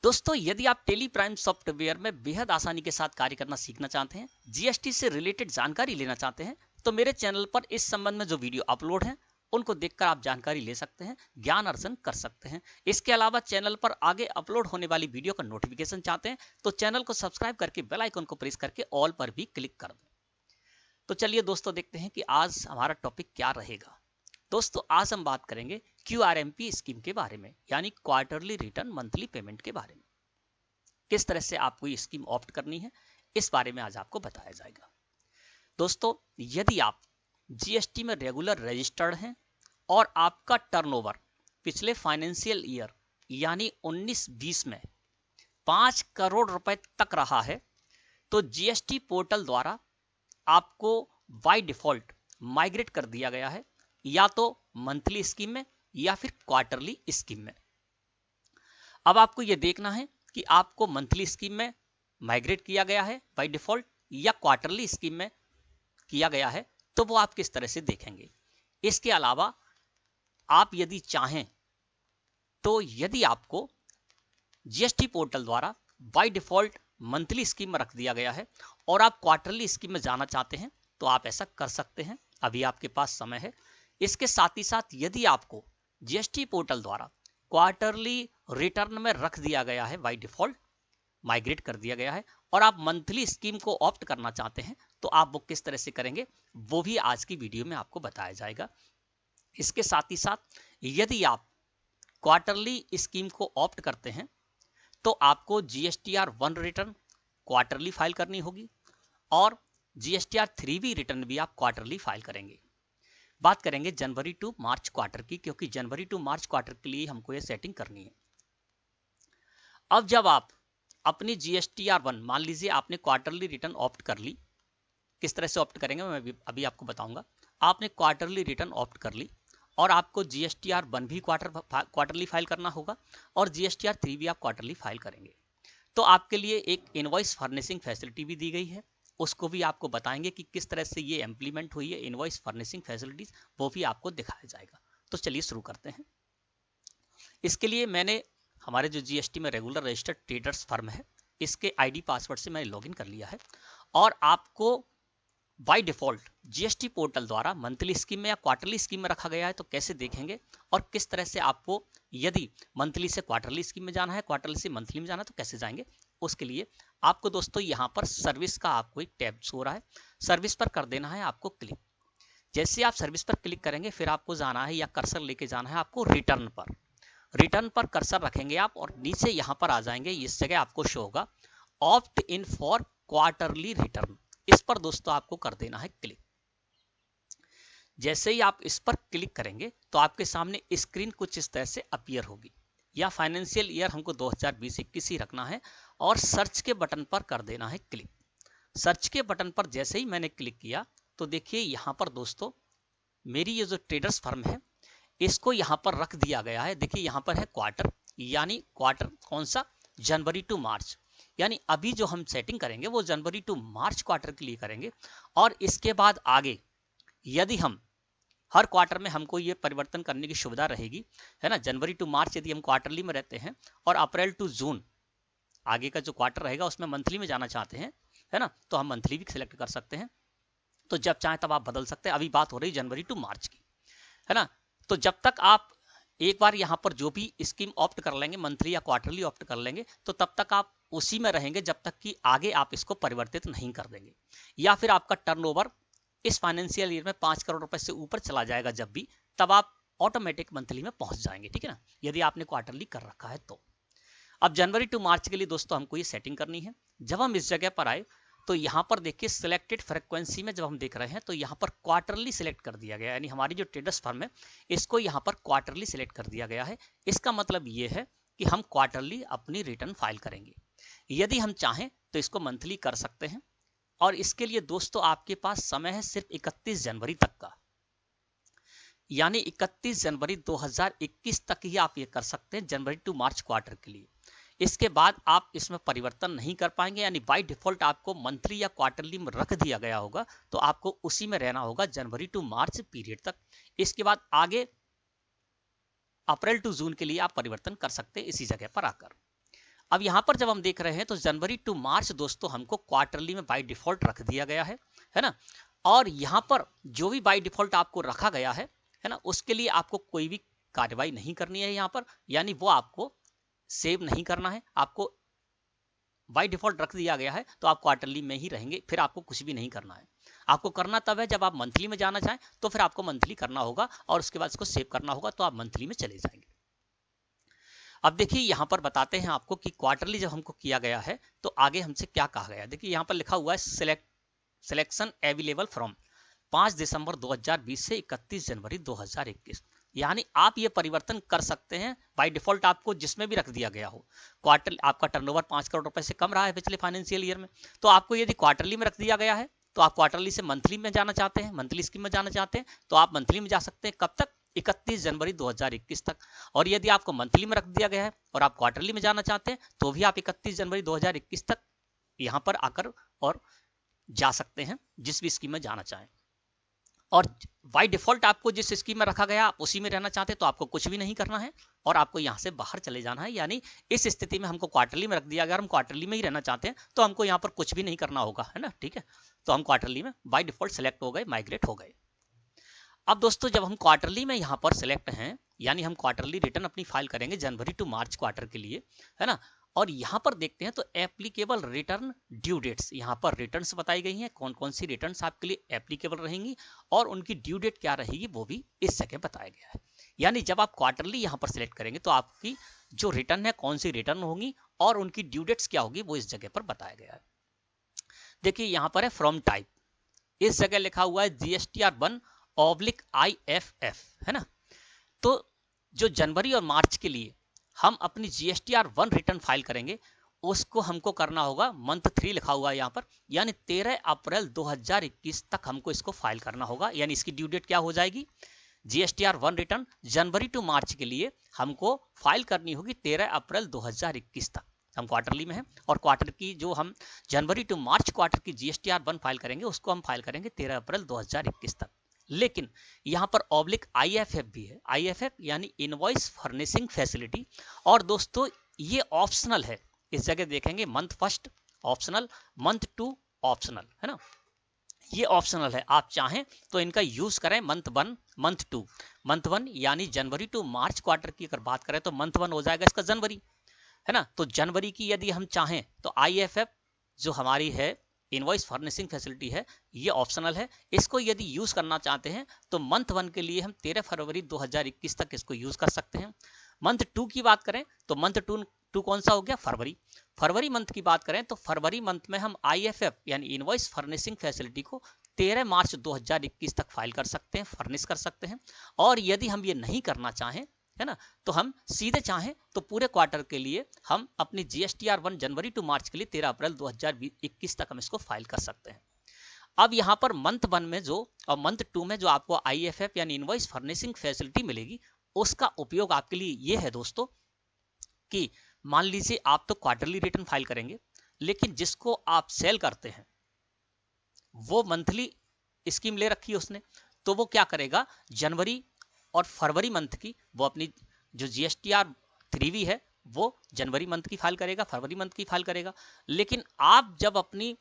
दोस्तों, यदि आप टेली प्राइम सॉफ्टवेयर में बेहद आसानी के साथ कार्य करना सीखना चाहते हैं, जीएसटी से रिलेटेड जानकारी लेना चाहते हैं, तो मेरे चैनल पर इस संबंध में जो वीडियो अपलोड हैं उनको देखकर आप जानकारी ले सकते हैं, ज्ञान अर्जन कर सकते हैं। इसके अलावा चैनल पर आगे अपलोड होने वाली वीडियो का नोटिफिकेशन चाहते हैं तो चैनल को सब्सक्राइब करके बेल आइकन को प्रेस करके ऑल पर भी क्लिक कर दें। तो चलिए दोस्तों, देखते हैं कि आज हमारा टॉपिक क्या रहेगा। दोस्तों, आज हम बात करेंगे क्यूआरएमपी स्कीम के बारे में, यानी क्वार्टरली रिटर्न मंथली पेमेंट के बारे में। किस तरह से आपको ये स्कीम ऑप्ट करनी है, इस बारे में आज आपको बताया जाएगा। दोस्तों, यदि आप जीएसटी में रेगुलर रजिस्टर्ड हैं और आपका टर्नओवर पिछले फाइनेंशियल ईयर यानी 19-20 में 5 करोड़ रुपए तक रहा है, तो जीएसटी पोर्टल द्वारा आपको बाय डिफॉल्ट माइग्रेट कर दिया गया है, या तो मंथली स्कीम में या फिर क्वार्टरली स्कीम में। अब आपको यह देखना है कि आपको मंथली स्कीम में माइग्रेट किया गया है बाय डिफॉल्ट या क्वार्टरली स्कीम में किया गया है, तो वो आप किस तरह से देखेंगे। इसके अलावा आप यदि चाहें तो यदि आपको जीएसटी पोर्टल द्वारा बाय डिफॉल्ट मंथली स्कीम में रख दिया गया है और आप क्वार्टरली स्कीम में जाना चाहते हैं तो आप ऐसा कर सकते हैं, अभी आपके पास समय है। इसके साथ ही साथ यदि आपको जीएसटी पोर्टल द्वारा क्वार्टरली रिटर्न में रख दिया गया है, बाय डिफॉल्ट माइग्रेट कर दिया गया है, और आप मंथली स्कीम को ऑप्ट करना चाहते हैं तो आप वो किस तरह से करेंगे वो भी आज की वीडियो में आपको बताया जाएगा। इसके साथ ही साथ यदि आप क्वार्टरली स्कीम को ऑप्ट करते हैं तो आपको जीएसटीआर 1 रिटर्न क्वार्टरली फाइल करनी होगी और जीएसटीआर 3 रिटर्न भी आप क्वार्टरली फाइल करेंगे। बात करेंगे जनवरी टू मार्च क्वार्टर की, क्योंकि जनवरी टू मार्च क्वार्टर के लिए हमको ये सेटिंग करनी है। अब जब आप अपनी जीएसटीआर 1, मान लीजिए आपने क्वार्टरली रिटर्न ऑप्ट कर ली, किस तरह से ऑप्ट करेंगे मैं अभी आपको बताऊंगा। आपने क्वार्टरली रिटर्न ऑप्ट कर ली और आपको जीएसटीआर 1 भी क्वार्टरली फाइल करना होगा और जीएसटीआर 3 भी आप क्वार्टरली फाइल करेंगे। तो आपके लिए एक इनवॉइस फर्निशिंग फैसिलिटी भी दी गई है, उसको भी आपको बताएंगे कि किस तरह से ये इंप्लीमेंट हुई है इनवॉइस फर्निशिंग फैसिलिटीज, वो भी आपको दिखाया जाएगा। तो चलिए शुरू करते हैं। इसके लिए मैंने हमारे जो जीएसटी में रेगुलर रजिस्टर्ड ट्रेडर्स फर्म है, इसके आईडी पासवर्ड से मैंने लॉगिन कर लिया है और आपको बाय डिफॉल्ट जीएसटी पोर्टल द्वारा मंथली स्कीम में या क्वार्टरली स्कीम में रखा गया है, तो कैसे देखेंगे और किस तरह से आपको यदि मंथली से क्वार्टरली स्कीम में जाना है, क्वार्टरली से मंथली में जाना है, तो कैसे जाएंगे। उसके लिए आपको दोस्तों यहाँ पर सर्विस का आपको एक टैब शो हो रहा है, सर्विस पर कर देना है आपको क्लिक। जैसे आप सर्विस पर क्लिक करेंगे फिर आपको जाना है या कर्सर लेके जाना है आपको रिटर्न पर। रिटर्न पर कर्सर रखेंगे आप और नीचे यहाँ पर आ जाएंगे, इस जगह आपको शो होगा opt in for quarterly return. इस पर दोस्तों आपको कर देना है क्लिक। जैसे ही आप इस पर क्लिक करेंगे तो आपके सामने स्क्रीन कुछ इस तरह से अपीयर होगी। या फाइनेंशियल ईयर हमको 2020-21 ही रखना है और सर्च के बटन पर कर देना है क्लिक। सर्च के बटन पर जैसे ही मैंने क्लिक किया तो देखिए यहाँ पर दोस्तों मेरी ये जो ट्रेडर्स फर्म है इसको यहाँ पर रख दिया गया है। देखिए यहाँ पर है क्वार्टर, यानी क्वार्टर कौन सा, जनवरी टू मार्च, यानी अभी जो हम सेटिंग करेंगे वो जनवरी टू मार्च क्वार्टर के लिए करेंगे। और इसके बाद आगे यदि हम हर क्वार्टर में हमको ये परिवर्तन करने की सुविधा रहेगी, है ना। जनवरी टू मार्च यदि हम क्वार्टरली में रहते हैं और अप्रैल टू जून आगे का जो क्वार्टर रहेगा उसमें मंथली में जाना चाहते हैं, है ना, तो हम मंथली भी सिलेक्ट कर सकते हैं। तो जब चाहे तब आप बदल सकते हैं। अभी बात हो रही जनवरी टू मार्च की, है ना। तो जब तक आप एक बार यहाँ पर जो भी स्कीम ऑप्ट कर लेंगे, मंथली या क्वार्टरली ऑप्ट कर लेंगे, तो तब तक आप उसी में रहेंगे जब तक कि आगे आप इसको परिवर्तित नहीं कर देंगे। या फिर आपका टर्नओवर इस फाइनेंशियल ईयर में 5 करोड़ रुपए से ऊपर चला जाएगा जब भी, तब आप ऑटोमेटिक मंथली में पहुंच जाएंगे, ठीक है ना, यदि आपने क्वार्टरली कर रखा है तो। अब जनवरी टू मार्च के लिए दोस्तों हमको ये सेटिंग करनी है। जब हम इस जगह पर आए तो यहाँ पर देखिए सिलेक्टेड फ्रीक्वेंसी में जब हम देख रहे हैं तो यहाँ पर क्वार्टरली सिलेक्ट कर दिया गया है, यानी हमारी जो ट्रेडर्स फर्म है इसको यहाँ पर क्वार्टरली सिलेक्ट कर दिया गया है। इसका मतलब ये है कि हम क्वार्टरली अपनी रिटर्न फाइल करेंगे। यदि हम चाहें तो इसको मंथली कर सकते हैं और इसके लिए दोस्तों आपके पास समय है सिर्फ 31 जनवरी तक का, यानी 31 जनवरी 2021 तक ही आप ये कर सकते हैं जनवरी टू मार्च क्वार्टर के लिए। इसके बाद आप इसमें परिवर्तन नहीं कर पाएंगे, यानी बाय डिफॉल्ट आपको मंथली या क्वार्टरली में रख दिया गया होगा तो आपको उसी में रहना होगा जनवरी टू मार्च पीरियड तक। इसके बाद आगे अप्रैल टू जून के लिए आप परिवर्तन कर सकते हैं इसी जगह पर आकर। अब यहाँ पर जब हम देख रहे हैं तो जनवरी टू मार्च दोस्तों हमको क्वार्टरली में बाय डिफॉल्ट रख दिया गया है ना। और यहाँ पर जो भी बाय डिफॉल्ट आपको रखा गया है ना, उसके लिए आपको कोई भी कार्रवाई नहीं करनी है यहाँ पर, यानी वो आपको सेव नहीं करना है। आपको बाय डिफॉल्ट रख दिया गया है तो आप क्वार्टरली में ही रहेंगे, फिर आपको कुछ भी नहीं करना है। आपको करना तब है जब आप मंथली में जाना चाहें, तो फिर आपको मंथली करना होगा और उसके बाद इसको सेव करना होगा, तो आप मंथली में चले जाएंगे। अब देखिए यहाँ पर बताते हैं आपको कि क्वार्टरली जब हमको किया गया है तो आगे हमसे क्या कहा गया है। देखिए यहाँ पर लिखा हुआ है सिलेक्शन अवेलेबल फ्रॉम 5 दिसंबर 2020 से 31 जनवरी 2021, यानी आप ये परिवर्तन कर सकते हैं बाय डिफॉल्ट, आपको जिसमें भी रख दिया गया हो। क्वार्टर आपका टर्नओवर 5 करोड़ रुपए से कम रहा है पिछले फाइनेंशियल ईयर में, तो आपको यदि क्वार्टरली में रख दिया गया है तो आप क्वार्टरली से मंथली में जाना चाहते हैं, मंथली स्कीम में जाना चाहते हैं तो आप मंथली में जा सकते हैं। कब तक? 31 जनवरी 2021 तक। और यदि आपको मंथली में रख दिया गया है और आप क्वार्टरली में जाना चाहते हैं तो भी आप 31 जनवरी 2021 तक यहाँ पर आकर और जा सकते हैं, जिस भी स्कीम में जाना चाहें। और बाय डिफॉल्ट आपको जिस स्कीम में रखा गया आप उसी में रहना चाहते हैं तो आपको कुछ भी नहीं करना है और आपको यहाँ से बाहर चले जाना है। यानी इस स्थिति में हमको क्वार्टरली में रख दिया गया, हम क्वार्टरली में ही रहना चाहते हैं तो हमको यहाँ पर कुछ भी नहीं करना होगा, है ना, ठीक है। तो हम क्वार्टरली में बाय डिफॉल्ट सेलेक्ट हो गए, माइग्रेट हो गए। अब दोस्तों जब हम क्वार्टरली में यहाँ पर सिलेक्ट हैं, यानी हम क्वार्टरली रिटर्न अपनी फाइल करेंगे जनवरी टू मार्च क्वार्टर के लिए, है ना। और यहाँ पर देखते हैं तो एप्लीकेबल रिटर्न ड्यू डेट्स, यहाँ पर रिटर्न्स बताई गई हैं, कौन कौन सी रिटर्न्स आपके लिए एप्लीकेबल रहेंगी और उनकी ड्यू डेट क्या रहेगी वो भी इस जगह बताया गया है। यानी जब आप क्वार्टरली यहाँ पर सिलेक्ट करेंगे तो आपकी जो रिटर्न है कौन सी रिटर्न होंगी और उनकी ड्यू डेट्स क्या होगी वो इस जगह पर बताया गया है। देखिए यहाँ पर है फ्रॉम टाइप, इस जगह लिखा हुआ है GSTR1/IFF, है ना। तो जो जनवरी और मार्च के लिए हम अपनी GSTR1 रिटर्न फाइल करेंगे उसको हमको करना होगा मंथ 3 लिखा हुआ है यहाँ पर, यानी 13 अप्रैल 2021 तक हमको इसको फाइल करना होगा। यानी इसकी ड्यू डेट क्या हो जाएगी? GSTR1 रिटर्न जनवरी टू मार्च के लिए हमको फाइल करनी होगी 13 अप्रैल 2021 तक। हम क्वार्टरली में हैं और क्वार्टर की जो हम जनवरी टू मार्च क्वार्टर की GSTR1 फाइल करेंगे उसको हम फाइल करेंगे 13 अप्रैल 2021 तक। लेकिन यहाँ पर IFF भी है, IFF यानी इनवॉइस फर्निशिंग फैसिलिटी। और दोस्तों ये ऑप्शनल है, इस जगह देखेंगे month first optional, month 2 optional, है ना। ये ऑप्शनल है, आप चाहें तो इनका यूज करें मंथ 1 मंथ 2। मंथ 1 यानी जनवरी टू मार्च क्वार्टर की अगर बात करें तो मंथ 1 हो जाएगा इसका जनवरी, है ना। तो जनवरी की यदि हम चाहें तो IFF जो हमारी है इनवॉइस फर्निशिंग फैसिलिटी है ये ऑप्शनल है, इसको यदि यूज करना चाहते हैं तो मंथ 1 के लिए हम 13 फरवरी 2021 तक इसको यूज कर सकते हैं। मंथ 2 की बात करें तो मंथ 2 कौन सा हो गया? फरवरी मंथ की बात करें तो फरवरी मंथ में हम IFF यानी इनवॉइस फर्निशिंग फैसिलिटी को 13 मार्च 2021 तक फाइल कर सकते हैं, फर्निश कर सकते हैं। और यदि हम ये नहीं करना चाहें, है ना, तो हम सीधे चाहें तो पूरे क्वार्टर के लिए हम अपनी GSTR1 जनवरी टू मार्च के लिए 13 अप्रैल 2021 तक हम इसको फाइल कर सकते हैं। अब यहाँ पर मंथ 1 में जो और मंथ 2 में जो आपको IFF यानी इनवॉइस फर्निशिंग फैसिलिटी मिलेगी उसका उपयोग आपके लिए ये है दोस्तों कि मान लीजिए आप तो क्वार्टरली रिटर्न फाइल करेंगे, लेकिन जिसको आप सेल करते हैं वो मंथली स्कीम ले रखी है उसने, तो वो क्या करेगा जनवरी और फरवरी मंथ की वो अपनी जो GSTR3V है वो जनवरी मंथ की फाइल करेगा, फरवरी मंथ की फाइल करेगा। लेकिन आप जब अपनी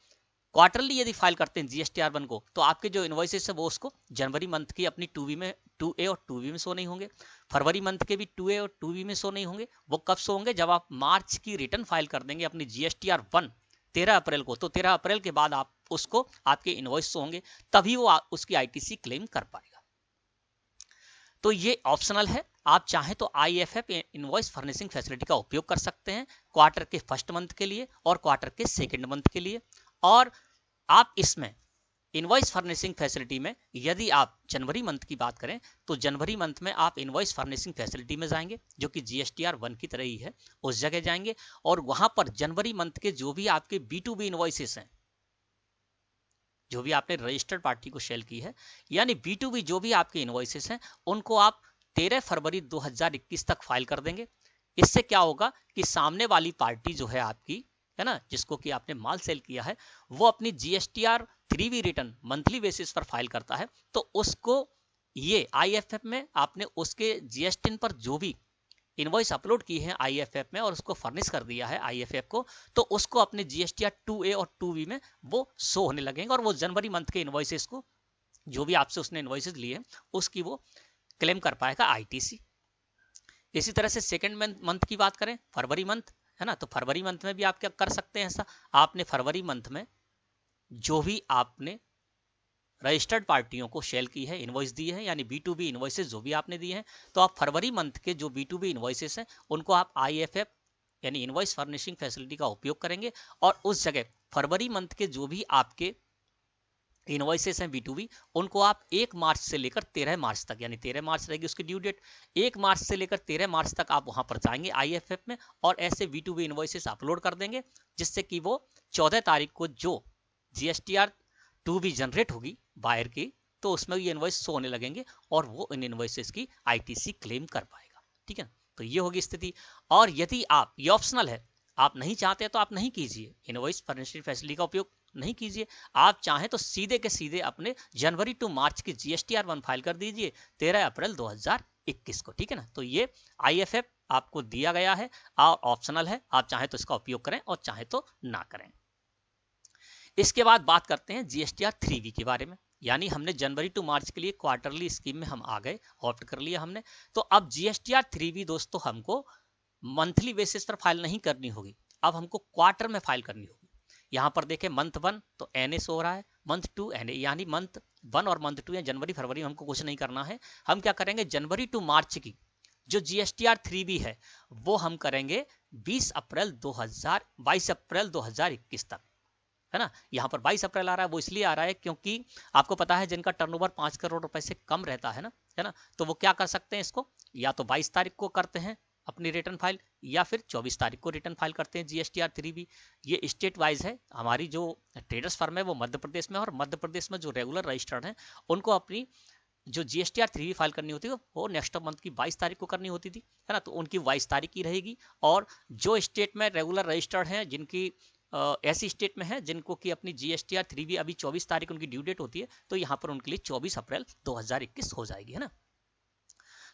क्वार्टरली यदि फाइल करते हैं GSTR1 को तो आपके जो इनवॉइसेस है वो उसको जनवरी मंथ की अपनी 2A और 2B में शो नहीं होंगे, फरवरी मंथ के भी 2A और 2B में शो नहीं होंगे। वो कब शो होंगे? जब आप मार्च की रिटर्न फाइल कर देंगे अपनी GSTR1 13 अप्रैल को, तो 13 अप्रैल के बाद आप उसको आपके इनवॉइस शो होंगे, तभी वो उसकी ITC क्लेम कर पाएगा। तो ये ऑप्शनल है, आप चाहें तो IFF इनवॉइस फर्निशिंग फैसिलिटी का उपयोग कर सकते हैं क्वार्टर के फर्स्ट मंथ के लिए और क्वार्टर के सेकंड मंथ के लिए। और आप इसमें इनवॉइस फर्निशिंग फैसिलिटी में यदि आप जनवरी मंथ की बात करें तो जनवरी मंथ में आप इनवॉइस फर्निशिंग फैसिलिटी में जाएंगे जो कि GSTR1 की तरह ही है, उस जगह जाएंगे और वहां पर जनवरी मंथ के जो भी आपके B2B इनवॉइसेस हैं, जो भी आपने रजिस्टर्ड पार्टी को सेल की है, यानी B2B जो भी आपके इनवॉइसेस हैं उनको आप 13 फरवरी 2021 तक फाइल कर देंगे। इससे क्या होगा कि सामने वाली पार्टी जो है आपकी, है ना, जिसको कि आपने माल सेल किया है, वो अपनी GSTR3V रिटर्न मंथली बेसिस पर फाइल करता है, तो उसको ये IFF में आपने उसके GST पर जो भी इनवॉइस अपलोड की है आईएफएफ में और उसको फर्निश कर दिया है आईएफएफ को, तो उसको अपने जीएसटीआर 2A और 2B में वो शो होने लगेंगे और वो जनवरी मंथ के इनवॉइसेस को, जो भी आपसे उसने इनवॉइसेस लिए उसकी वो क्लेम कर पाएगा आईटीसी। इसी तरह से सेकेंड मंथ की बात करें, फरवरी मंथ है ना, तो फरवरी मंथ में भी आप क्या कर सकते हैं, ऐसा आपने फरवरी मंथ में जो भी आपने रजिस्टर्ड पार्टियों को शेल की है, इनवॉइस दी है, यानी B2B इनवॉइसेस जो भी आपने दिए हैं, तो आप फरवरी मंथ के जो B2B इनवॉइसेस हैं उनको आप आईएफएफ यानी इनवॉइस फर्निशिंग फैसिलिटी का उपयोग करेंगे और उस जगह फरवरी मंथ के जो भी आपके इनवॉइसेस हैं B2B, उनको आप 1 मार्च से लेकर 13 मार्च तक, यानी 13 मार्च रहेगी उसकी ड्यू डेट, 1 मार्च से लेकर 13 मार्च तक आप वहां पर जाएंगे आईएफएफ में और ऐसे B2B इनवॉइसेस अपलोड कर देंगे, जिससे कि वो 14 तारीख को जो जीएसटीआर 2B जनरेट होगी बायर की, तो उसमें ये इनवॉइस शो होने लगेंगे और वो इन इनवॉइसेस की आईटीसी क्लेम कर पाएगा। ठीक है, तो ये होगी स्थिति। और यदि आप, ये ऑप्शनल है, आप नहीं चाहते तो आप नहीं कीजिए, इनवॉइस फर्निशिंग फैसिलिटी का उपयोग नहीं कीजिए। आप चाहें तो सीधे के सीधे अपने जनवरी टू मार्च की जीएसटीआर 1 फाइल कर दीजिए 13 अप्रैल 2021 को। ठीक है ना, तो ये आईएफएफ आपको दिया गया है और ऑप्शनल है, आप चाहें तो इसका उपयोग करें और चाहें तो ना करें। इसके बाद बात करते हैं जीएसटीआर 3B के बारे में, यानी हमने जनवरी टू मार्च के लिए क्वार्टरली स्कीम में हम आ गए, ऑप्ट कर लिया हमने। तो अब जीएसटीआर 3B दोस्तों हमको मंथली बेसिस पर फाइल नहीं करनी होगी, अब हमको क्वार्टर में फाइल करनी होगी। यहाँ पर देखें मंथ 1 तो एनए हो रहा है, मंथ 2 एनए, यानी मंथ 1 और मंथ 2 या जनवरी फरवरी में हमको कुछ नहीं करना है। हम क्या करेंगे, जनवरी टू मार्च की जो जीएसटीआर 3B है वो हम करेंगे 22 अप्रैल 2021 तक, है ना। यहाँ पर 22 अप्रैल आ रहा है, वो इसलिए आ रहा है क्योंकि आपको पता है जिनका टर्नओवर 5 करोड़ रुपए से कम रहता है ना, तो वो क्या कर सकते हैं, इसको या तो 22 तारीख को करते हैं अपनी रिटर्न फाइल या फिर 24 तारीख को रिटर्न फाइल करते हैं जीएसटीआर 3B। ये स्टेट वाइज है, हमारी जो ट्रेडर्स फर्म है वो मध्य प्रदेश में, और मध्य प्रदेश में जो रेगुलर रजिस्टर्ड है उनको अपनी जो जीएसटीआर 3B फाइल करनी होती है वो नेक्स्ट मंथ की 22 तारीख को करनी होती थी, है ना, तो उनकी 22 तारीख की रहेगी। और जो स्टेट में रेगुलर रजिस्टर्ड हैं, जिनकी ऐसी स्टेट में है जिनको कि अपनी जीएसटीआर 3B अभी 24 तारीख उनकी ड्यू डेट होती है, तो यहाँ पर उनके लिए 24 अप्रैल 2021 हो जाएगी, है ना।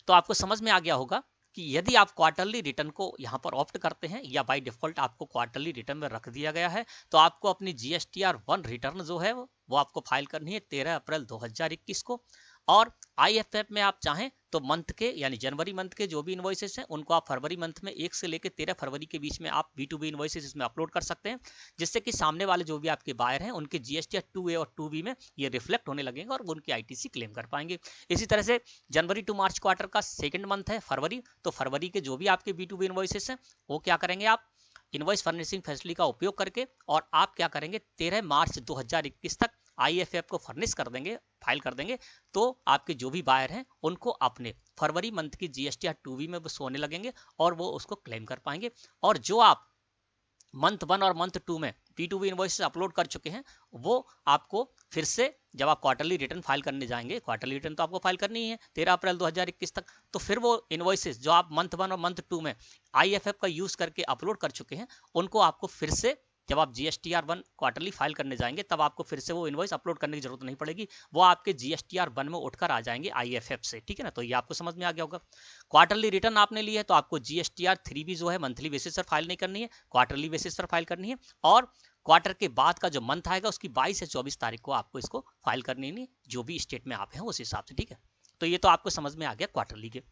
तो आपको समझ में आ गया होगा कि यदि आप क्वार्टरली रिटर्न को यहाँ पर ऑप्ट करते हैं या बाय डिफॉल्ट आपको क्वार्टरली रिटर्न में रख दिया गया है, तो आपको अपनी जीएसटीआर 1 रिटर्न जो है वो आपको फाइल करनी है 13 अप्रैल 2021 को। और आईएफएफ में आप चाहें तो मंथ के यानी जनवरी मंथ के जो भी इनवॉइसेस हैं उनको आप फरवरी मंथ में 1 से लेकर 13 फरवरी के बीच में आप B2B इनवॉइसेस इसमें अपलोड कर सकते हैं, जिससे कि सामने वाले जो भी आपके बायर हैं उनके जीएसटीआर 2A और 2B में ये रिफ्लेक्ट होने लगेंगे और उनकी आईटीसी क्लेम कर पाएंगे। इसी तरह से जनवरी टू मार्च क्वार्टर का सेकेंड मंथ है फरवरी, तो फरवरी के जो भी आपके B2B इनवॉइसेस हैं वो क्या करेंगे, आप इनवॉइस फर्निशिंग फैसिलिटी का उपयोग करके और आप क्या करेंगे 13 मार्च 2021 तक आईएफएफ को फर्निश कर देंगे, फाइल कर देंगे, तो आपके जो भी बायर हैं उनको अपने फरवरी मंथ की जीएसटीआर 2B में वो सोने लगेंगे और वो उसको क्लेम कर पाएंगे। और जो आप मंथ 1 और मंथ 2 में B2B इनवॉइसेस अपलोड कर चुके हैं वो आपको फिर से जब आप क्वार्टरली रिटर्न फाइल करने जाएंगे, क्वार्टरली रिटर्न तो आपको फाइल करनी ही है 13 अप्रैल 2021 तक, तो फिर वो इनवॉइसेस जो आप मंथ 1 और मंथ 2 में आईएफएफ का यूज करके अपलोड कर चुके हैं उनको आपको फिर से जब आप जीएसटीआर 1 क्वार्टरली फाइल करने जाएंगे तब आपको फिर से वो इनवॉइस अपलोड करने की जरूरत नहीं पड़ेगी, वो आपके जीएसटीआर 1 में उठकर आ जाएंगे आईएफएफ से। ठीक है ना, तो ये आपको समझ में आ गया होगा। क्वार्टरली रिटर्न आपने ली है तो आपको जीएसटीआर 3B जो है मंथली बेसिस पर फाइल नहीं करनी है, क्वार्टरली बेसिस पर फाइल करनी है। और क्वार्टर के बाद का जो मंथ आएगा उसकी 22 से 24 तारीख को आपको इसको फाइल करनी नहीं, जो भी स्टेट में आप हैं उस हिसाब से। ठीक है, तो ये तो आपको समझ में आ गया क्वार्टरली के।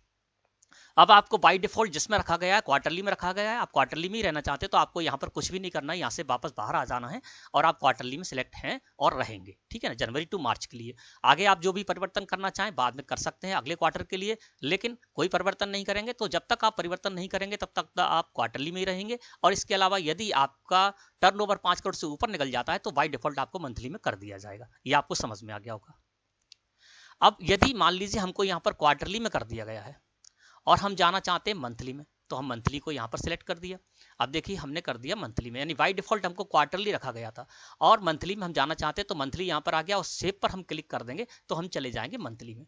अब आपको बाय डिफॉल्ट जिसमें रखा गया है क्वार्टरली में रखा गया है, आप क्वार्टरली में ही रहना चाहते हैं तो आपको यहाँ पर कुछ भी नहीं करना है, यहाँ से वापस बाहर आ जाना है और आप क्वार्टरली में सिलेक्ट हैं और रहेंगे। ठीक है ना, जनवरी टू मार्च के लिए। आगे आप जो भी परिवर्तन करना चाहें बाद में कर सकते हैं अगले क्वार्टर के लिए, लेकिन कोई परिवर्तन नहीं करेंगे। तो जब तक आप परिवर्तन नहीं करेंगे तब तक आप क्वार्टरली में ही रहेंगे। और इसके अलावा यदि आपका टर्नओवर 5 करोड़ से ऊपर निकल जाता है तो बाय डिफॉल्ट आपको मंथली में कर दिया जाएगा। ये आपको समझ में आ गया होगा। अब यदि मान लीजिए हमको यहाँ पर क्वार्टरली में कर दिया गया है और हम जाना चाहते हैं मंथली में, तो हम मंथली को यहाँ पर सिलेक्ट कर दिया। अब देखिए हमने कर दिया मंथली में, यानी बाय डिफॉल्ट हमको क्वार्टरली रखा गया था और मंथली में हम जाना चाहते हैं तो मंथली यहाँ पर आ गया और सेव पर हम क्लिक कर देंगे तो हम चले जाएंगे मंथली में।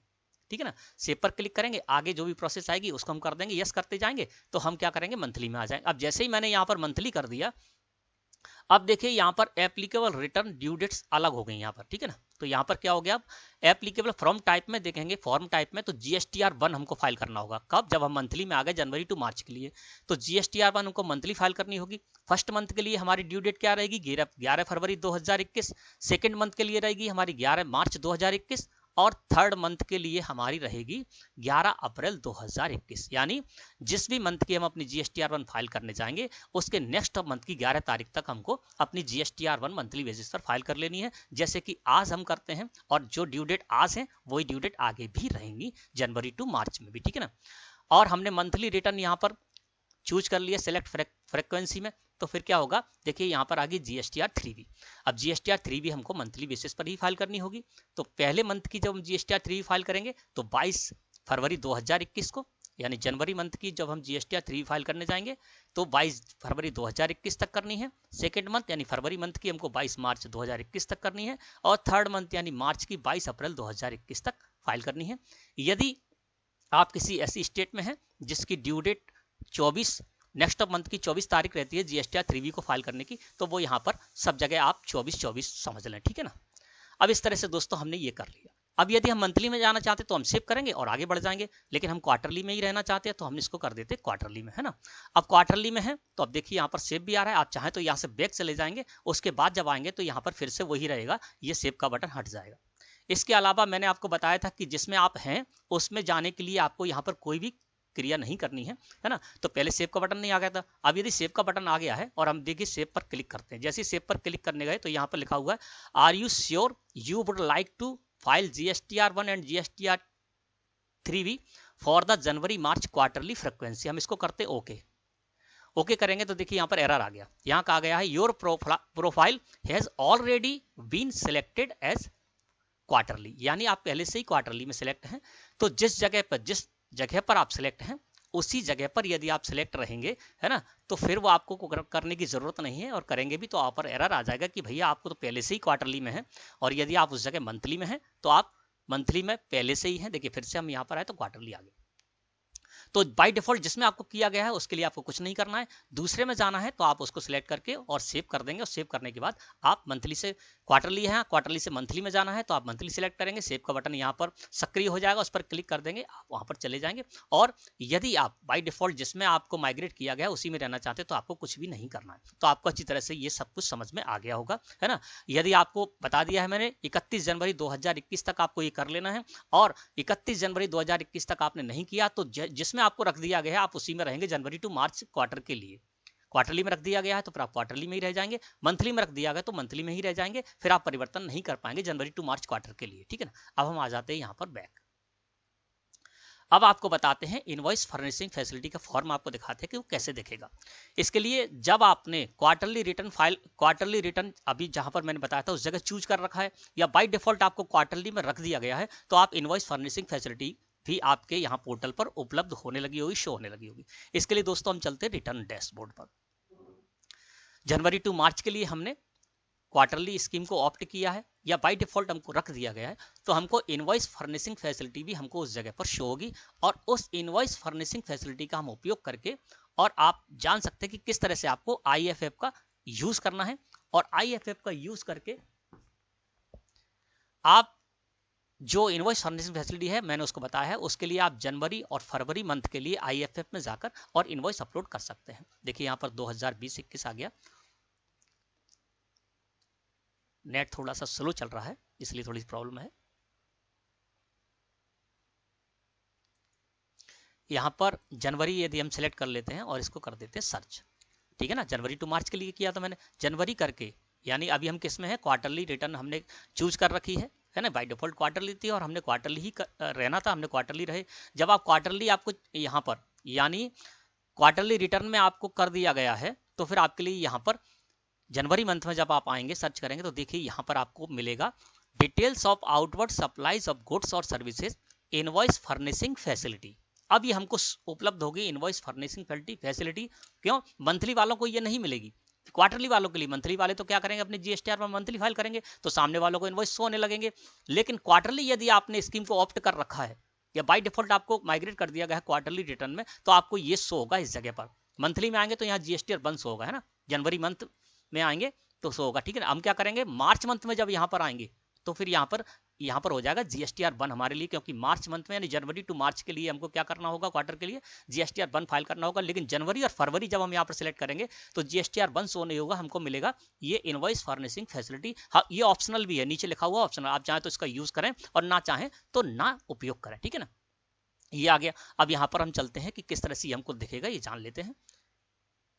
ठीक है ना, सेव पर क्लिक करेंगे, आगे जो भी प्रोसेस आएगी उसको हम कर देंगे, यस करते जाएंगे तो हम क्या करेंगे मंथली में आ जाएंगे। अब जैसे ही मैंने यहाँ पर मंथली कर दिया, अब देखिए यहाँ पर एप्लीकेबल रिटर्न ड्यू डेट्स अलग हो गई यहाँ पर। ठीक है ना, तो यहाँ पर क्या हो गया, अब एप्लीकेबल फ्रॉम टाइप में देखेंगे, फॉर्म टाइप में तो GSTR1 हमको फाइल करना होगा। कब? जब हम मंथली में आ गए जनवरी टू मार्च के लिए, तो GSTR1 हमको मंथली फाइल करनी होगी। फर्स्ट मंथ के लिए हमारी ड्यू डेट क्या रहेगी, 11 फरवरी 2021। सेकेंड मंथ के लिए रहेगी हमारी 11 मार्च 2021 और थर्ड मंथ के लिए हमारी रहेगी 11 अप्रैल 2021। यानी जिस भी मंथ की हम अपनी GSTR1 फाइल करने जाएंगे उसके नेक्स्ट मंथ की 11 तारीख तक हमको अपनी GSTR1 मंथली बेसिस पर फाइल कर लेनी है, जैसे कि आज हम करते हैं। और जो ड्यू डेट आज है वही ड्यू डेट आगे भी रहेंगी जनवरी टू मार्च में भी, ठीक है ना। और हमने मंथली रिटर्न यहाँ पर चूज कर लिया सिलेक्ट फ्रीक्वेंसी में, तो फिर क्या होगा, देखिए यहाँ पर आ गई GSTR3B। अब GSTR3B हमको मंथली बेसिस पर ही फाइल करनी होगी। तो पहले मंथ की जब हम GSTR3B फाइल करेंगे तो 22 फरवरी 2021 को, यानी जनवरी मंथ की जब हम GSTR3B फाइल करने जाएंगे तो 22 फरवरी 2021 तक करनी है। सेकेंड मंथ यानी फरवरी मंथ की हमको 22 मार्च 2021 तक करनी है और थर्ड मंथ यानी मार्च की 22 अप्रैल 2021 तक फाइल करनी है। यदि आप किसी ऐसी स्टेट में हैं जिसकी ड्यू डेट 24 नेक्स्ट मंथ की 24 तारीख रहती है GSTR3B को फाइल करने की, तो वो यहाँ पर सब जगह आप 24 समझ लें, ठीक है ना। अब इस तरह से दोस्तों हमने ये कर लिया। अब यदि हम मंथली में जाना चाहते तो हम सेव करेंगे और आगे बढ़ जाएंगे, लेकिन हम क्वार्टरली में ही रहना चाहते हैं तो हम इसको कर देते क्वार्टरली में, है ना। अब क्वार्टरली में है तो अब देखिए यहाँ पर सेव भी आ रहा है। आप चाहें तो यहाँ से बैक चले जाएंगे, उसके बाद जब आएंगे तो यहाँ पर फिर से वही रहेगा, ये सेव का बटन हट जाएगा। इसके अलावा मैंने आपको बताया था कि जिसमें आप हैं उसमें जाने के लिए आपको यहाँ पर कोई भी क्रिया नहीं करनी है ना। तो पहले सेव का बटन नहीं आ गया था, अब यदि सेव का बटन आ गया है और हम देखिए सेव पर क्लिक करते हैं, जैसे सेव पर क्लिक करने गए तो यहाँ पर लिखा हुआ है are you sure you would like to file GSTR1 and GSTR3B for the January March quarterly frequency. हम इसको करते ओके। ओके करेंगे तो देखिए यहाँ पर एरर आ गया। यहाँ कहा गया है your profile has already been selected as quarterly, यानी आप पहले से ही क्वार्टरली में सिलेक्ट हैं। तो जिस जगह पर आप सिलेक्ट हैं उसी जगह पर यदि आप सिलेक्ट रहेंगे, है ना, तो फिर वो आपको करने की जरूरत नहीं है। और करेंगे भी तो आप पर एरर आ जाएगा कि भैया आपको तो पहले से ही क्वार्टरली में है, और यदि आप उस जगह मंथली में हैं तो आप मंथली में पहले से ही हैं। देखिए फिर से हम यहाँ पर आए तो क्वार्टरली आ गए। तो बाय डिफॉल्ट जिसमें आपको किया गया है उसके लिए आपको कुछ नहीं करना है। दूसरे में जाना है तो आप उसको सिलेक्ट करके और सेव कर देंगे, और सेव करने के बाद आप मंथली से क्वार्टरली है, क्वार्टरली से मंथली में जाना है तो आप मंथली सिलेक्ट करेंगे, सेव का बटन यहाँ पर सक्रिय हो जाएगा, उस पर क्लिक कर देंगे, आप वहां पर चले जाएंगे। और यदि आप बाय डिफॉल्ट जिसमें आपको माइग्रेट किया गया उसी में रहना चाहते हैं तो आपको कुछ भी नहीं करना है। तो आपको अच्छी तरह से ये सब कुछ समझ में आ गया होगा, है ना। यदि आपको बता दिया है मैंने 31 जनवरी 2021 तक आपको ये कर लेना है, और 31 जनवरी 2021 तक आपने नहीं किया तो जिसमें आपको रख दिया गया है आप उसी में रहेंगे जनवरी टू मार्च क्वार्टर के लिए। क्वार्टरली में रख दिया गया है तो फिर आप क्वार्टरली में ही रह जाएंगे, मंथली में रख दिया गया तो मंथली में ही रह जाएंगे, फिर आप परिवर्तन नहीं कर पाएंगे जनवरी टू मार्च क्वार्टर के लिए, ठीक है ना। अब हम आ जाते हैं यहाँ पर बैक। अब आपको बताते हैं इनवॉइस फर्निशिंग फैसिलिटी का फॉर्म आपको दिखाते हैं कि वो कैसे दिखेगा। इसके लिए जब आपने क्वार्टरली रिटर्न अभी जहां पर मैंने बताया था उस जगह चूज कर रखा है, या बाय डिफॉल्ट आपको क्वार्टरली में रख दिया गया है, तो आप इनवॉइस फर्निशिंग फैसिलिटी भी आपके यहाँ पोर्टल पर उपलब्ध होने लगी होगी, शो होने लगी होगी। इसके लिए दोस्तों हम चलते हैं रिटर्न डैशबोर्ड पर। जनवरी टू मार्च के लिए हमने क्वार्टरली स्कीम को ऑप्ट किया है, या बाय डिफॉल्ट हमको रख दिया गया है, तो हमको इनवॉइस फर्निशिंग फैसिलिटी भी हमको उस जगह पर शो होगी, और उस इनवॉइस फर्निशिंग फैसिलिटी का हम उपयोग करके, और आप जान सकते हैं कि किस तरह से आपको IFF का यूज करना है। और IFF का यूज करके आप जो इनवॉइस फर्निशिंग फैसिलिटी है मैंने उसको बताया है, उसके लिए आप जनवरी और फरवरी मंथ के लिए IFF में जाकर और इनवॉइस अपलोड कर सकते हैं। देखिए यहाँ पर 2020-21 आ गया। नेट थोड़ा सा स्लो चल रहा है इसलिए थोड़ी प्रॉब्लम है। यहाँ पर जनवरी यदि हम सिलेक्ट कर लेते हैं और इसको कर देते हैं सर्च, ठीक है ना। जनवरी टू मार्च के लिए किया था मैंने, जनवरी करके, यानी अभी हम किस में है, क्वार्टरली रिटर्न हमने चूज कर रखी है ना। बाय डिफॉल्ट क्वार्टरली थी और हमने क्वार्टरली ही रहना था, हमने क्वार्टरली रहे। जब आप क्वार्टरली आपको यहाँ पर यानी क्वार्टरली रिटर्न में आपको कर दिया गया है, तो फिर आपके लिए यहाँ पर जनवरी मंथ में जब आप आएंगे सर्च करेंगे तो देखिए यहाँ पर आपको मिलेगा details of outward supplies of goods और सर्विसेज इनवॉइस फर्निशिंग फैसिलिटी। अब ये हमको उपलब्ध होगी इनवॉइस फर्निशिंग फैसिलिटी। क्यों? मंथली वालों को ये नहीं मिलेगी, क्वार्टरली वालों के लिए। मंथली वाले तो क्या करेंगे, अपने GSTR में मंथली फाइल करेंगे तो सामने वालों को इनवॉइस शो होने लगेंगे। लेकिन क्वार्टरली यदि आपने स्कीम को ऑप्ट कर रखा है या बाय डिफॉल्ट आपको माइग्रेट कर दिया गया है क्वार्टरली रिटर्न में, तो आपको ये शो होगा इस जगह पर। मंथली में आएंगे तो यहाँ GSTR शो होगा, है ना। जनवरी मंथ में आएंगे तो शो होगा, ठीक है ना। हम क्या करेंगे, मार्च मंथ में जब यहाँ पर आएंगे तो फिर यहाँ पर हो जाएगा GSTR1 हमारे लिए, क्योंकि मार्च मंथ में यानी जनवरी टू मार्च के लिए हमको क्या करना होगा, क्वार्टर के लिए GSTR1 फाइल करना होगा। लेकिन जनवरी और फरवरी जब हम यहाँ पर सिलेक्ट करेंगे तो GSTR1 शो नहीं होगा, हमको मिलेगा ये इनवॉइस फर्निशिंग फैसिलिटी। हाँ, ये ऑप्शनल भी है, नीचे लिखा हुआ ऑप्शनल, आप चाहें तो इसका यूज करें और ना चाहें तो ना उपयोग करें, ठीक है ना। ये आ गया। अब यहाँ पर हम चलते हैं कि किस तरह से हमको दिखेगा, ये जान लेते हैं।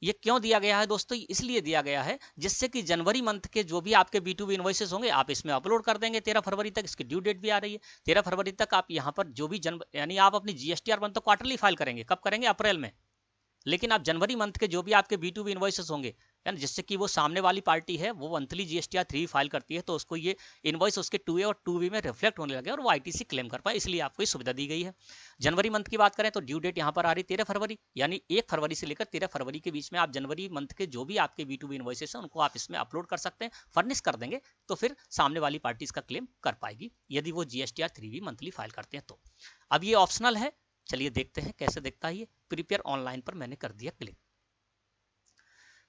ये क्यों दिया गया है दोस्तों, इसलिए दिया गया है जिससे कि जनवरी मंथ के जो भी आपके B2B इनवॉइसेस होंगे आप इसमें अपलोड कर देंगे 13 फरवरी तक। इसकी ड्यू डेट भी आ रही है 13 फरवरी तक। आप यहाँ पर जो भी यानी आप अपनी GSTR1 तो क्वार्टरली फाइल करेंगे, कब करेंगे, अप्रैल में। लेकिन आप जनवरी मंथ के जो भी आपके B2B इनवॉइसेस होंगे, यानी जिससे कि वो सामने वाली पार्टी है वो मंथली GSTR3 फाइल करती है, तो उसको ये इनवॉइस उसके 2A और 2B में रिफ्लेक्ट होने लगे और वो ITC क्लेम कर पाए, इसलिए आपको ये सुविधा दी गई है। जनवरी मंथ की बात करें तो ड्यू डेट यहाँ पर आ रही 13 फरवरी, यानी 1 फरवरी से लेकर 13 फरवरी के बीच में आप जनवरी मंथ के जो भी आपके B2B इनवॉइसेस हैं उनको आप इसमें अपलोड कर सकते हैं, फर्निश कर देंगे, तो फिर सामने वाली पार्टी इसका क्लेम कर पाएगी यदि वो GSTR3 भी मंथली फाइल करते हैं तो। अब ये ऑप्शनल है, चलिए देखते हैं कैसे दिखता है ये। प्रिपेयर ऑनलाइन पर मैंने कर दिया क्लिक।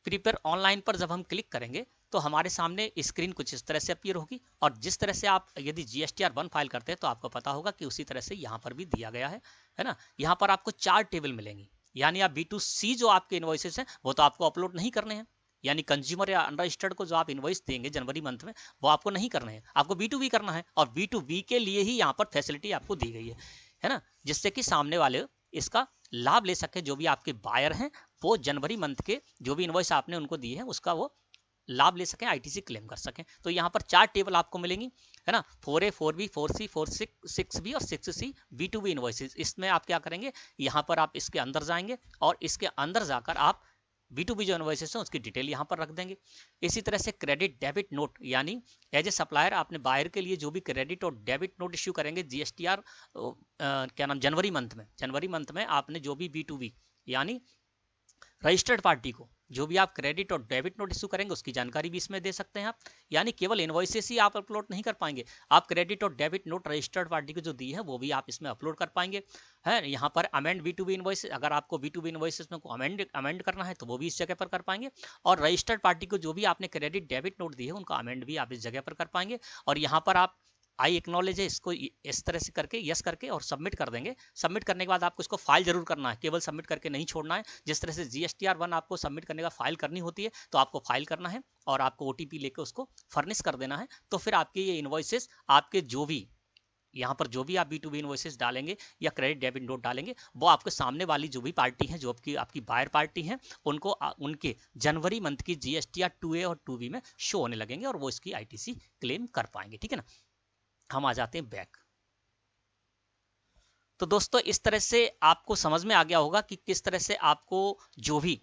प्रिपेयर ऑनलाइन पर जब हम क्लिक करेंगे तो हमारे सामने स्क्रीन कुछ इस तरह से अपीयर होगी, और जिस तरह से आप यदि GSTR1 फाइल करते हैं तो आपको पता होगा कि उसी तरह से यहाँ पर भी दिया गया है ना। यहाँ पर आपको 4 टेबल मिलेंगी, यानी आप B2C जो आपके इनवॉइसेस हैं वो तो आपको अपलोड नहीं करने हैं, यानी कंज्यूमर या अनरजिस्टर्ड को जो आप इनवॉइस देंगे जनवरी मंथ में वो आपको नहीं करने हैं, आपको B2B करना है। और B2B के लिए ही यहाँ पर फैसिलिटी आपको दी गई है ना, जिससे कि सामने वाले इसका लाभ ले सके, जो भी आपके बायर हैं वो जनवरी मंथ के जो भी इनवॉइस आपने उनको दी है उसका वो लाभ ले सकें, ITC क्लेम कर सकें। तो यहाँ पर 4 टेबल आपको मिलेंगी, है ना, 4A 4B 4C 6B और 6C B2B इनवॉइसेस। इसमें आप क्या करेंगे, यहाँ पर आप इसके अंदर जाएंगे और इसके अंदर जाकर आप B2B जो इनवॉइसेस हैं उसकी डिटेल यहाँ पर रख देंगे। इसी तरह से क्रेडिट डेबिट नोट, यानी एज ए सप्लायर आपने बायर के लिए जो भी क्रेडिट और डेबिट नोट इश्यू करेंगे GSTR क्या नाम जनवरी मंथ में आपने जो भी B2B यानी रजिस्टर्ड पार्टी को जो भी आप क्रेडिट और डेबिट नोट इशू करेंगे उसकी जानकारी भी इसमें दे सकते हैं आप। यानी केवल इनवॉइसेस ही आप अपलोड नहीं कर पाएंगे, आप क्रेडिट और डेबिट नोट रजिस्टर्ड पार्टी को जो दी है वो भी आप इसमें अपलोड कर पाएंगे, है। यहाँ पर अमेंड B2B इनवॉइस, अगर आपको B2B इनवॉइसेस में को अमेंड करना है तो वो भी इस जगह पर कर पाएंगे, और रजिस्टर्ड पार्टी को जो भी आपने क्रेडिट डेबिट नोट दी है उनका अमेंड भी आप इस जगह पर कर पाएंगे। और यहाँ पर आप आई एक्नॉलेज है, इसको इस तरह से करके यस करके और सबमिट कर देंगे। सबमिट करने के बाद आपको इसको फाइल जरूर करना है, केवल सबमिट करके नहीं छोड़ना है। जिस तरह से GSTR1 आपको सबमिट करने का फाइल करनी होती है तो आपको फाइल करना है और आपको OTP लेकर उसको फर्निश कर देना है। तो फिर आपके ये इनवॉइसेस आपके जो भी यहाँ पर जो भी आप B2B इनवॉइसेस डालेंगे या क्रेडिट डेबिट नोट डालेंगे वो आपके सामने वाली जो भी पार्टी है, जो आपकी बायर पार्टी है, उनको उनके जनवरी मंथ की GSTR 2A और 2B में शो होने लगेंगे और वो इसकी ITC क्लेम कर पाएंगे, ठीक है ना। हम आ जाते हैं बैक। तो दोस्तों इस तरह से आपको समझ में आ गया होगा कि किस तरह से आपको जो भी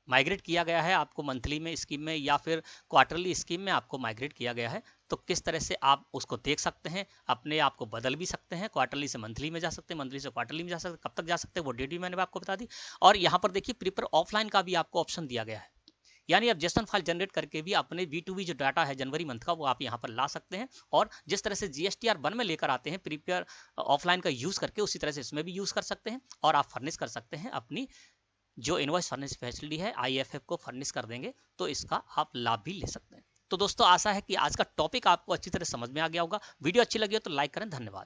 माइग्रेट किया गया है, आपको मंथली में स्कीम में या फिर क्वार्टरली स्कीम में आपको माइग्रेट किया गया है, तो किस तरह से आप उसको देख सकते हैं, अपने आप को बदल भी सकते हैं, क्वार्टरली से मंथली में जा सकते हैं, मंथली से क्वार्टरली में जा सकते हैं, कब तक जा सकते हैं वो डेट भी मैंने आपको बता दी। और यहाँ पर देखिए प्रिपेयर ऑफलाइन का भी आपको ऑप्शन दिया गया है, यानी आप JSON फाइल जनरेट करके भी अपने B2B जो डाटा है जनवरी मंथ का वो आप यहाँ पर ला सकते हैं। और जिस तरह से GSTR1 में लेकर आते हैं प्रिपेयर ऑफलाइन का यूज करके, उसी तरह से इसमें भी यूज कर सकते हैं और आप फर्निश कर सकते हैं अपनी जो इनवॉइस फर्निश फैसिलिटी है IFF को फर्निश कर देंगे, तो इसका आप लाभ भी ले सकते हैं। तो दोस्तों आशा है कि आज का टॉपिक आपको अच्छी तरह समझ में आ गया होगा। वीडियो अच्छी लगी हो तो लाइक करें। धन्यवाद।